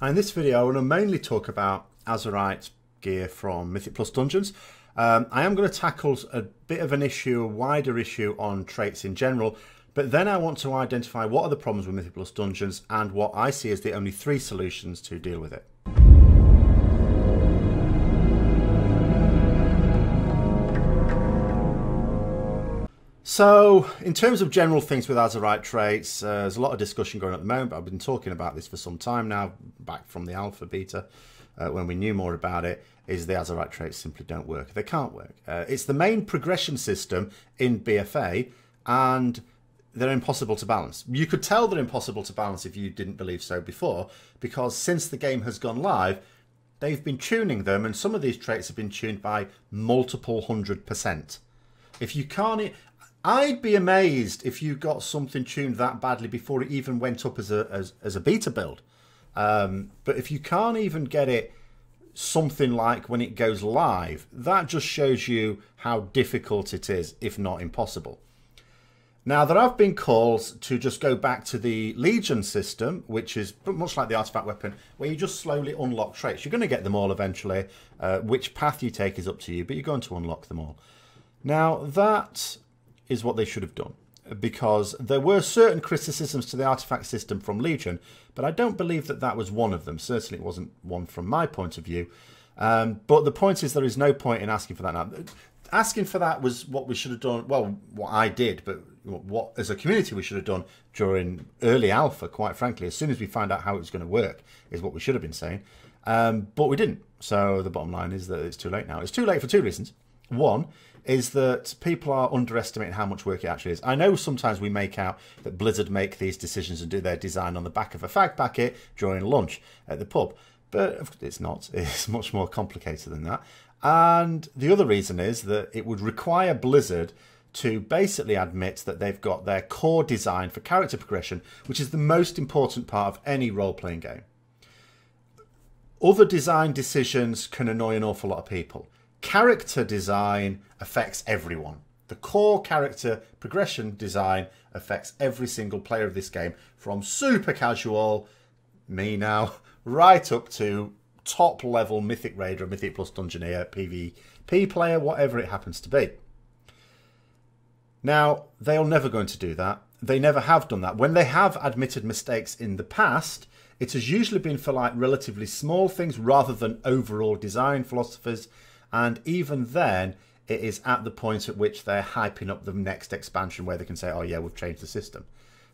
And in this video, I want to mainly talk about Azerite gear from Mythic Plus Dungeons. I am going to tackle a bit of an issue, a wider issue on traits in general, but then I want to identify what are the problems with Mythic Plus Dungeons and what I see as the only 3 solutions to deal with it. So, in terms of general things with Azerite traits, there's a lot of discussion going on at the moment, but I've been talking about this for some time now, back from the alpha beta, when we knew more about it, is the Azerite traits simply don't work. They can't work. It's the main progression system in BFA, and they're impossible to balance. You could tell they're impossible to balance if you didn't believe so before, because since the game has gone live, they've been tuning them, and some of these traits have been tuned by multiple 100%. If you can't... I'd be amazed if you got something tuned that badly before it even went up as a beta build. But if you can't even get it something like when it goes live, that just shows you how difficult it is, if not impossible. Now, there have been calls to just go back to the Legion system, which is much like the artifact weapon, where you just slowly unlock traits. You're going to get them all eventually. Which path you take is up to you, but you're going to unlock them all. Now, that is what they should have done, because there were certain criticisms to the artifact system from Legion, but I don't believe that that was one of them. Certainly it wasn't one from my point of view. But the point is, there is no point in asking for that now. Asking for that was what we should have done, well, what I did, but what as a community we should have done during early alpha, quite frankly. As soon as we found out how it was going to work is what we should have been saying. But we didn't. So the bottom line is that it's too late now. It's too late for 2 reasons. One is that people are underestimating how much work it actually is. I know sometimes we make out that Blizzard make these decisions and do their design on the back of a fag packet during lunch at the pub, but it's not. It's much more complicated than that. And the other reason is that it would require Blizzard to basically admit that they've got their core design for character progression, which is the most important part of any role-playing game. Other design decisions can annoy an awful lot of people. Character design affects everyone. The core character progression design affects every single player of this game, from super casual, me now, right up to top level Mythic Raider, Mythic Plus Dungeoneer, PvP player, whatever it happens to be. Now, they're never going to do that. They never have done that. When they have admitted mistakes in the past, it has usually been for like relatively small things rather than overall design philosophies. And even then, it is at the point at which they're hyping up the next expansion where they can say, oh yeah, we've changed the system.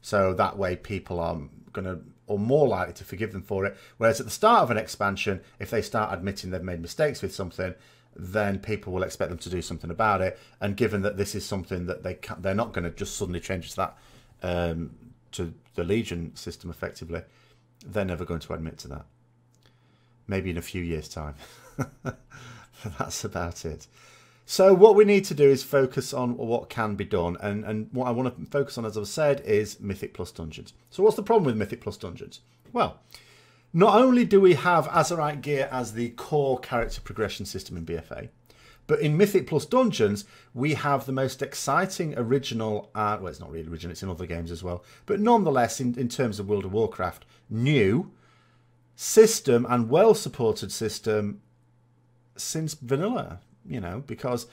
So that way people are going to, or more likely to forgive them for it. Whereas at the start of an expansion, if they start admitting they've made mistakes with something, then people will expect them to do something about it. And given that this is something that they're not going to just suddenly change that to the Legion system effectively, they're never going to admit to that. Maybe in a few years' time. That's about it. So what we need to do is focus on what can be done. And what I want to focus on, as I've said, is Mythic Plus Dungeons. So what's the problem with Mythic Plus Dungeons? Well, not only do we have Azerite gear as the core character progression system in BFA, but in Mythic Plus Dungeons, we have the most exciting original, well, it's not really original, it's in other games as well, but nonetheless, in terms of World of Warcraft, new system and well-supported system since vanilla, you know, because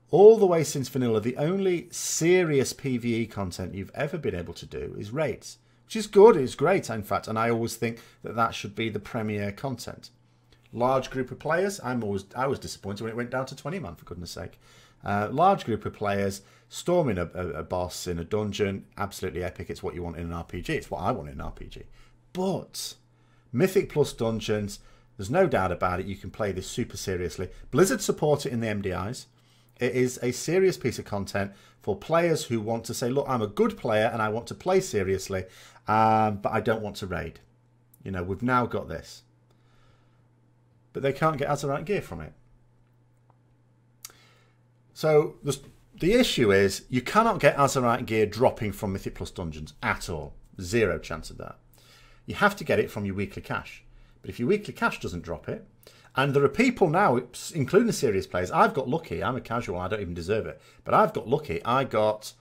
all the way since vanilla, the only serious PvE content you've ever been able to do is raids, which is good, it's great, in fact, and I always think that that should be the premier content. Large group of players, I was disappointed when it went down to 20 man, for goodness sake. Large group of players, storming a boss in a dungeon, absolutely epic, it's what you want in an RPG, it's what I want in an RPG. But Mythic Plus Dungeons, there's no doubt about it, you can play this super seriously. Blizzard support it in the MDIs. It is a serious piece of content for players who want to say, look, I'm a good player and I want to play seriously, but I don't want to raid. You know, we've now got this. But they can't get Azerite gear from it. So the issue is you cannot get Azerite gear dropping from Mythic Plus Dungeons at all. 0 chance of that. You have to get it from your weekly cache. But if your weekly cache doesn't drop it, and there are people now, including the serious players, I've got lucky, I'm a casual, I don't even deserve it, but I've got lucky, I got,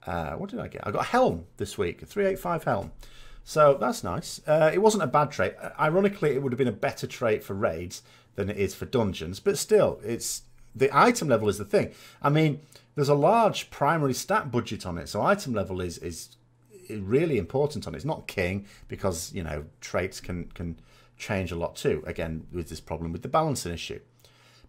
what did I get? I got Helm this week, a 385 Helm. So that's nice. It wasn't a bad trait. Ironically, it would have been a better trait for raids than it is for dungeons. But still, it's the item level is the thing. I mean, there's a large primary stat budget on it. So item level is really important on it. It's not king because, you know, traits can change a lot too. Again, with this problem with the balancing issue.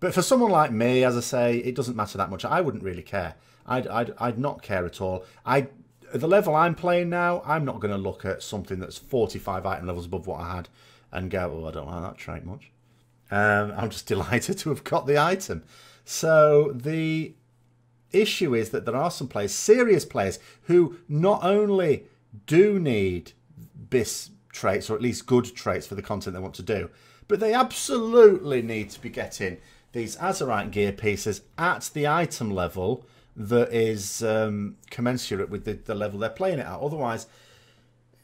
But for someone like me, as I say, it doesn't matter that much. I wouldn't really care. I'd not care at all. At the level I'm playing now, I'm not going to look at something that's 45 item levels above what I had and go, oh, I don't like that trait much. I'm just delighted to have got the item. So the issue is that there are some players, serious players, who not only do need BIS traits, or at least good traits for the content they want to do, but they absolutely need to be getting these Azerite gear pieces at the item level that is commensurate with the level they're playing it at. Otherwise,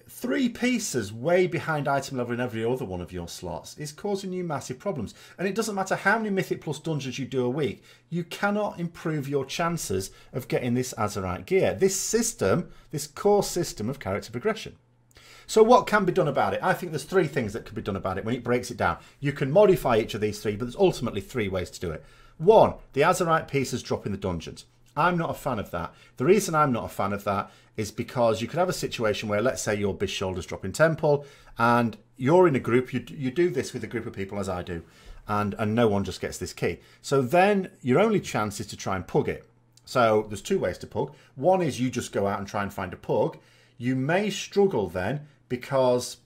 3 pieces way behind item level in every other one of your slots is causing you massive problems. And it doesn't matter how many Mythic Plus dungeons you do a week, you cannot improve your chances of getting this Azerite gear. This system, this core system of character progression. So what can be done about it? I think there's 3 things that can be done about it when it breaks it down. You can modify each of these 3, but there's ultimately 3 ways to do it. 1, the Azerite pieces drop in the dungeons. I'm not a fan of that. The reason I'm not a fan of that is because you could have a situation where, let's say, your BIS shoulders drop in temple, and you're in a group. You do this with a group of people, as I do, and no one just gets this key. So then your only chance is to try and pug it. So there's 2 ways to pug. One is you just go out and try and find a pug. You may struggle then because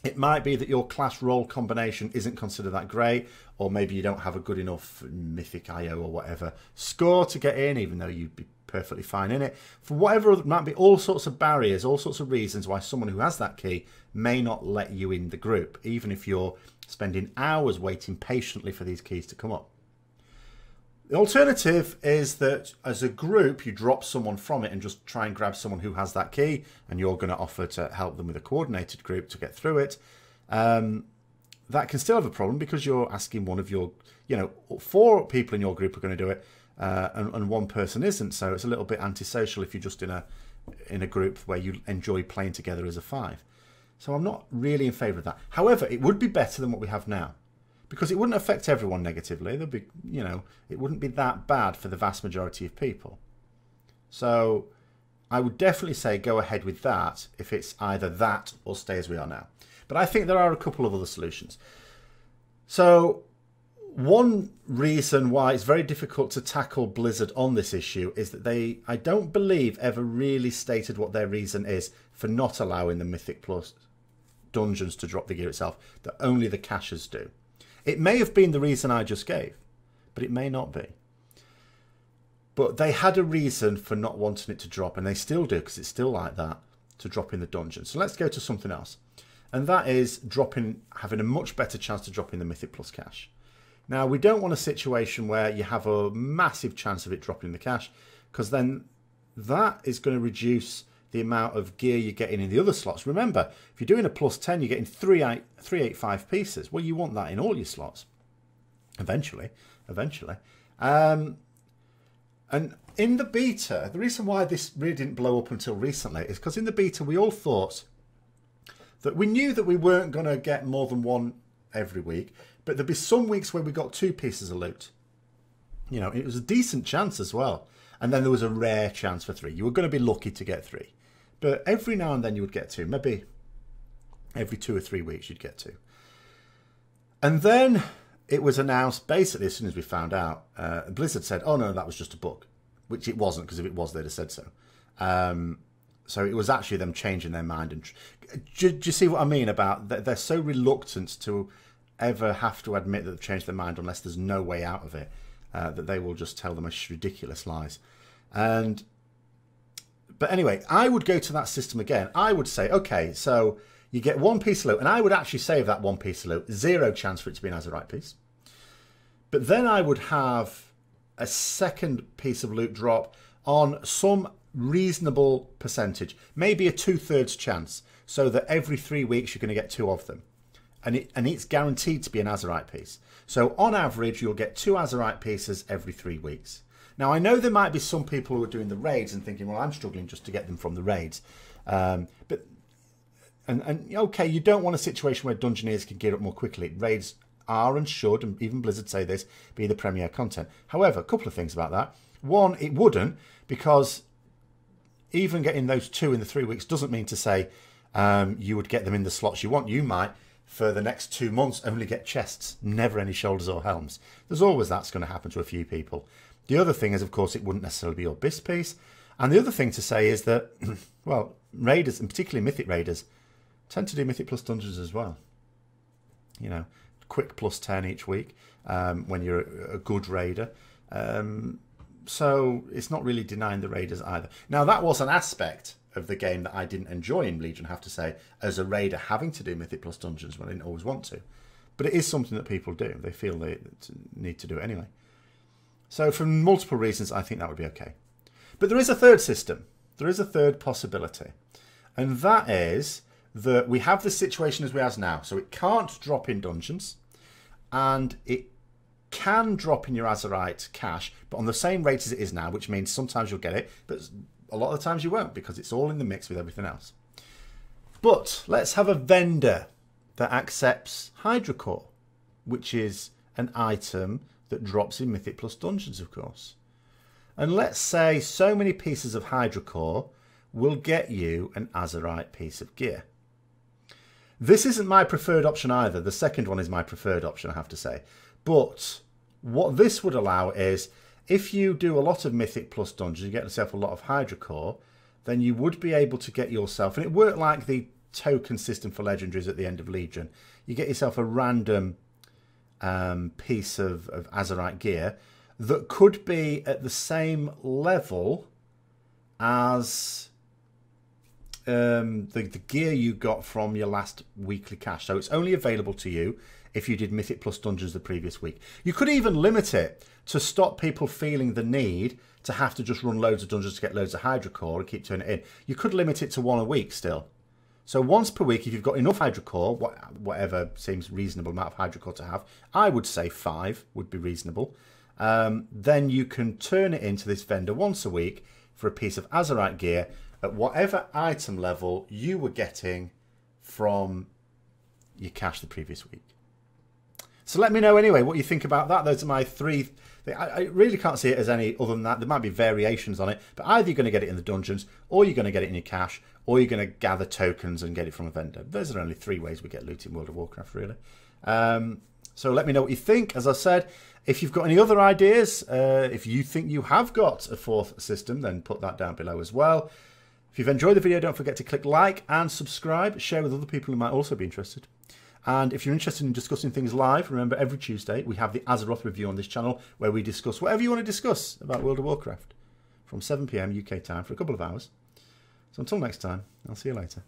it might be that your class role combination isn't considered that great, or maybe you don't have a good enough Mythic IO or whatever score to get in, even though you'd be perfectly fine in it. For whatever, it might be all sorts of barriers, all sorts of reasons why someone who has that key may not let you in the group, even if you're spending hours waiting patiently for these keys to come up. The alternative is that as a group, you drop someone from it and just try and grab someone who has that key, and you're going to offer to help them with a coordinated group to get through it. That can still have a problem because you're asking one of your, 4 people in your group are going to do it, and 1 person isn't. So it's a little bit antisocial if you're just in a group where you enjoy playing together as a 5. So I'm not really in favour of that. However, it would be better than what we have now, because it wouldn't affect everyone negatively. There'd be, it wouldn't be that bad for the vast majority of people. So I would definitely say go ahead with that if it's either that or stay as we are now. But I think there are a couple of other solutions. So one reason why it's very difficult to tackle Blizzard on this issue is that they, I don't believe, ever really stated what their reason is for not allowing the Mythic Plus dungeons to drop the gear itself, that only the caches do. It may have been the reason I just gave, but it may not be. But they had a reason for not wanting it to drop, and they still do, because it's still like that, to drop in the dungeon. So let's go to something else. And that is having a much better chance to drop in the Mythic Plus cache. Now, we don't want a situation where you have a massive chance of it dropping in the cache, because then that is going to reduce the amount of gear you're getting in the other slots. Remember, if you're doing a +10, you're getting 385 pieces. Well, you want that in all your slots. Eventually. And in the beta, the reason why this really didn't blow up until recently is because in the beta, we all thought that we knew that we weren't going to get more than 1 every week, but there'd be some weeks where we got 2 pieces of loot. It was a decent chance as well. And then there was a rare chance for 3. You were going to be lucky to get 3. But every now and then you would get 2. Maybe every 2 or 3 weeks you'd get 2. And then it was announced, basically, as soon as we found out, Blizzard said, oh, no, that was just a bug. Which it wasn't, because if it was, they'd have said so. So it was actually them changing their mind. And do you see what I mean about that? They're so reluctant to ever have to admit that they've changed their mind unless there's no way out of it, that they will just tell the most ridiculous lies. But anyway, I would go to that system again. I would say, okay, so you get 1 piece of loot, and I would actually save that 1 piece of loot, 0 chance for it to be an Azerite piece. But then I would have a second piece of loot drop on some reasonable percentage, maybe a 2/3 chance, so that every 3 weeks you're going to get 2 of them. And it's guaranteed to be an Azerite piece. So on average, you'll get 2 Azerite pieces every 3 weeks. Now, I know there might be some people who are doing the raids and thinking, well, I'm struggling just to get them from the raids. But And okay, you don't want a situation where Dungeoneers can gear up more quickly. Raids are and should, and even Blizzard say this, be the premier content. However, a couple of things about that. One, it wouldn't, because even getting those 2 in the 3 weeks doesn't mean to say you would get them in the slots you want. You might, for the next 2 months, only get chests, never any shoulders or helms. There's always that's going to happen to a few people. The other thing is, of course, it wouldn't necessarily be your BIS piece. And the other thing to say is that, well, raiders, and particularly Mythic raiders, tend to do Mythic plus dungeons as well. You know, quick plus 10 each week when you're a good raider. So it's not really denying the raiders either. Now, that was an aspect of the game that I didn't enjoy in Legion, I have to say, as a raider, having to do Mythic plus dungeons when I didn't always want to. But it is something that people do. They feel they need to do it anyway. So for multiple reasons, I think that would be okay. But there is a third system. There is a third possibility. And that is that we have the situation as we have now. So it can't drop in dungeons. And it can drop in your Azerite cache, but on the same rate as it is now, which means sometimes you'll get it, but a lot of the times you won't, because it's all in the mix with everything else. But let's have a vendor that accepts Hydrocore, which is an item that drops in Mythic plus dungeons, of course. And let's say so many pieces of Hydrocore will get you an Azerite piece of gear. This isn't my preferred option either. The second one is my preferred option, I have to say. But what this would allow is, if you do a lot of Mythic plus dungeons, you get yourself a lot of Hydrocore, then you would be able to get yourself, and it worked like the token system for legendaries at the end of Legion, you get yourself a random piece of Azerite gear that could be at the same level as the gear you got from your last weekly cache. So it's only available to you if you did Mythic plus dungeons the previous week. You could even limit it to stop people feeling the need to have to just run loads of dungeons to get loads of Hydrocore and keep turning it in. You could limit it to 1 a week still. So once per week, if you've got enough Hydrocore, whatever seems reasonable amount of Hydrocore to have, I would say 5 would be reasonable. Then you can turn it into this vendor once a week for a piece of Azerite gear at whatever item level you were getting from your cache the previous week. So let me know anyway what you think about that. Those are my 3. I really can't see it as any other than that. There might be variations on it, but either you're going to get it in the dungeons, or you're going to get it in your cache, or you're going to gather tokens and get it from a vendor. Those are only 3 ways we get loot in World of Warcraft, really. So let me know what you think. As I said, if you've got any other ideas, if you think you have got a 4th system, then put that down below as well. If you've enjoyed the video, don't forget to click like and subscribe. Share with other people who might also be interested. And if you're interested in discussing things live, remember every Tuesday we have the Azeroth review on this channel where we discuss whatever you want to discuss about World of Warcraft from 7 PM UK time for a couple of hours. So until next time, I'll see you later.